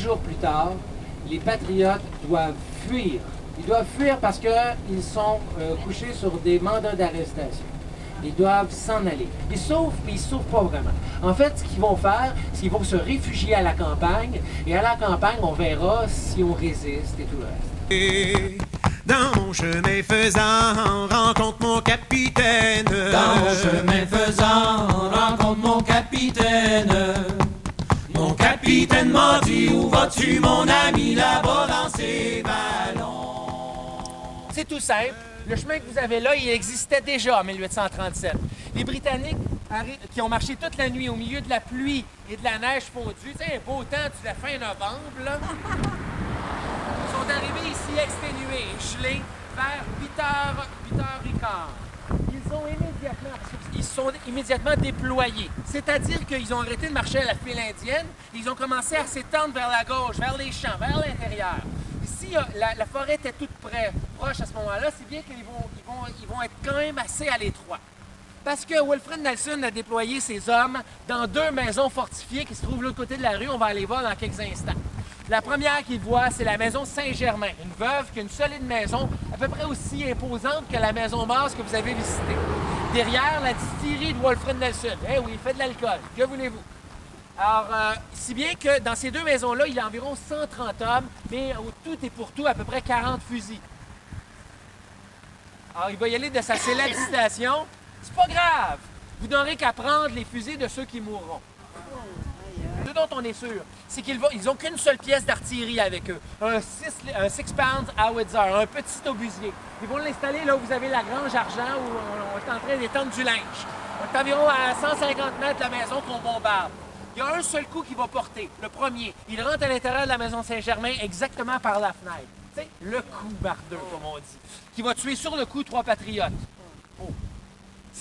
jours plus tard, les patriotes doivent fuir. Ils doivent fuir parce qu'ils sont couchés sur des mandats d'arrestation. Ils doivent s'en aller. Ils sauvent, mais ils ne sauvent pas vraiment. En fait, ce qu'ils vont faire, c'est qu'ils vont se réfugier à la campagne. Et à la campagne, on verra si on résiste et tout le reste. Dans mon chemin faisant, rencontre mon capitaine. Dans mon chemin faisant, rencontre mon capitaine. Mon capitaine m'a dit, où vas-tu mon ami, là-bas dans ces ballons. C'est tout simple. Le chemin que vous avez là, il existait déjà en 1837. Les Britanniques qui ont marché toute la nuit au milieu de la pluie et de la neige fondue, tu sais, un beau temps de la fin novembre, là, sont arrivés ici exténués, gelés, vers 8h15. Ils se sont immédiatement déployés. C'est-à-dire qu'ils ont arrêté de marcher à la file indienne, ils ont commencé à s'étendre vers la gauche, vers les champs, vers l'intérieur. Ici, la forêt était toute proche à ce moment-là, c'est bien qu'ils vont être quand même assez à l'étroit. Parce que Wilfred Nelson a déployé ses hommes dans 2 maisons fortifiées qui se trouvent de l'autre côté de la rue. On va aller voir dans quelques instants. La première qu'il voit, c'est la maison Saint-Germain, une veuve qui a une solide maison à peu près aussi imposante que la maison Mars que vous avez visitée. Derrière, la distillerie de Wilfred Nelson. Eh oui, il fait de l'alcool. Que voulez-vous? Alors, si bien que dans ces 2 maisons-là, il y a environ 130 hommes, mais au tout et pour tout, à peu près 40 fusils. Alors, il va y aller de sa célèbre citation. C'est pas grave, vous n'aurez qu'à prendre les fusils de ceux qui mourront. Ce dont on est sûr, c'est qu'ils n'ont qu'une seule pièce d'artillerie avec eux, un 6-pound howitzer, un petit obusier. Ils vont l'installer là où vous avez la grange argent, où on est en train d'étendre du linge. On est environ à 150 mètres de la maison qu'on bombarde. Il y a un seul coup qui va porter, le premier. Il rentre à l'intérieur de la maison Saint-Germain exactement par la fenêtre. Tu sais, le coup bardeux, comme on dit, qui va tuer sur le coup 3 patriotes. Oh.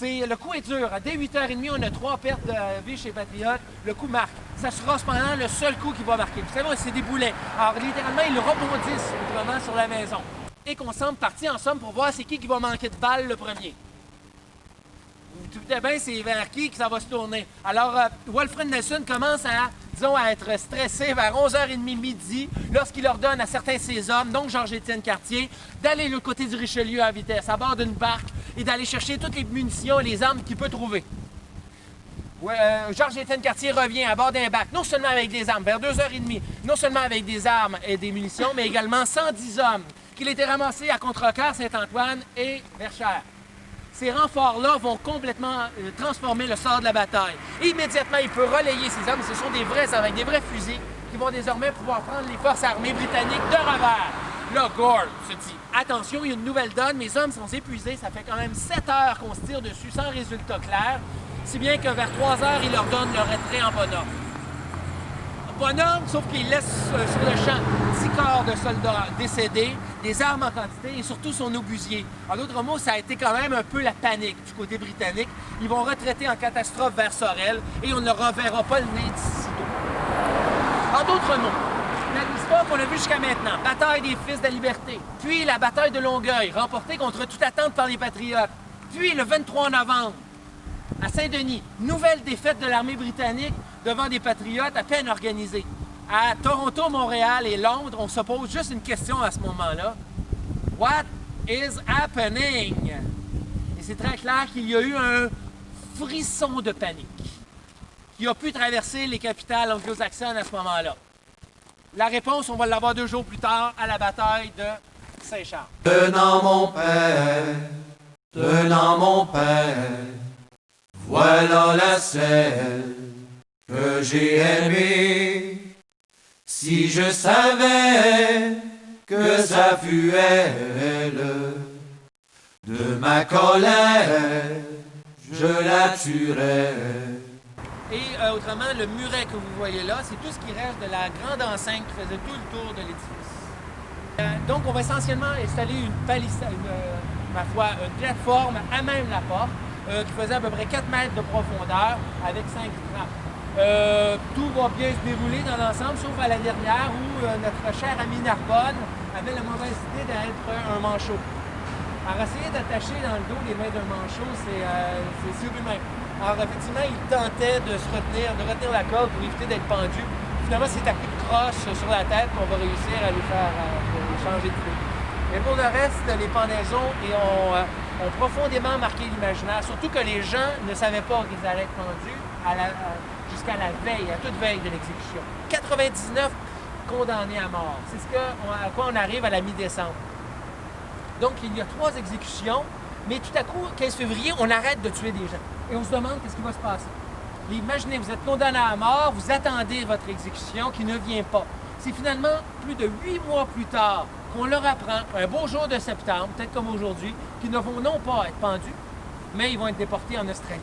Le coup est dur. Dès 8h30, on a 3 pertes de vie chez Patriote. Le coup marque. Ça sera cependant le seul coup qui va marquer. Vous savez, c'est des boulets. Alors, littéralement, ils rebondissent autrement sur la maison. Et qu'on semble partir en somme pour voir c'est qui va manquer de balles le premier. Tout est bien, c'est vers qui que ça va se tourner. Alors, Wilfred Nelson commence à, disons, à être stressé vers 11h30 midi lorsqu'il ordonne à certains de ses hommes, donc Georges-Étienne Cartier, d'aller de l'autre côté du Richelieu à vitesse, à bord d'une barque, et d'aller chercher toutes les munitions et les armes qu'il peut trouver. Georges-Étienne Cartier revient à bord d'un bac, non seulement avec des armes, vers 2h30, non seulement avec des armes et des munitions, mais également 110 hommes qu'il était ramassés à Contrecoeur, Saint-Antoine et Verchères. Ces renforts-là vont complètement transformer le sort de la bataille. Et immédiatement, il peut relayer ces hommes. Ce sont des vrais hommes avec des vrais fusils qui vont désormais pouvoir prendre les forces armées britanniques de revers. Là, Gord se dit, attention, il y a une nouvelle donne, mes hommes sont épuisés, ça fait quand même 7 heures qu'on se tire dessus sans résultat clair, si bien que vers 3 heures, il leur donne le retrait en bonhomme. Bonhomme, sauf qu'il laisse sur le champ 10 corps de soldats décédés, des armes en quantité et surtout son obusier. En d'autres mots, ça a été quand même un peu la panique du côté britannique. Ils vont retraiter en catastrophe vers Sorel et on ne reverra pas le nez d'ici. En d'autres mots, l'histoire qu'on a vue jusqu'à maintenant, bataille des Fils de la Liberté, puis la bataille de Longueuil, remportée contre toute attente par les Patriotes, puis le 23 novembre, à Saint-Denis, nouvelle défaite de l'armée britannique devant des patriotes à peine organisés. À Toronto, Montréal et Londres, on se pose juste une question à ce moment-là. What is happening? Et c'est très clair qu'il y a eu un frisson de panique qui a pu traverser les capitales anglo-saxonnes à ce moment-là. La réponse, on va l'avoir 2 jours plus tard à la bataille de Saint-Charles. Tenant mon père, voilà la scène que j'ai aimée. Si je savais que ça fut elle, de ma colère, je la tuerais. Et autrement, le muret que vous voyez là, c'est tout ce qui reste de la grande enceinte qui faisait tout le tour de l'édifice. Donc, on va essentiellement installer une palissade, une plateforme à même la porte, qui faisait à peu près 4 mètres de profondeur avec 5 trappes. Tout va bien se dérouler dans l'ensemble, sauf à la dernière où notre cher ami Narbonne avait la mauvaise idée d'être un manchot. Alors, essayer d'attacher dans le dos les mains d'un manchot, c'est surhumain. Alors, effectivement, il tentait de retenir la corde pour éviter d'être pendu. finalement, c'est à coup de croche sur la tête qu'on va réussir à lui faire changer de prix. Mais pour le reste, les pendaisons ont profondément marqué l'imaginaire, surtout que les gens ne savaient pas qu'ils allaient être pendus jusqu'à la veille, à toute veille de l'exécution. 99 condamnés à mort. C'est à quoi on arrive à la mi-décembre. Donc, il y a 3 exécutions, mais tout à coup, 15 février, on arrête de tuer des gens. Et on se demande qu'est-ce qui va se passer. Imaginez, vous êtes condamné à mort, vous attendez votre exécution qui ne vient pas. C'est finalement plus de 8 mois plus tard qu'on leur apprend, un beau jour de septembre, peut-être comme aujourd'hui, qu'ils ne vont non pas être pendus, mais ils vont être déportés en Australie.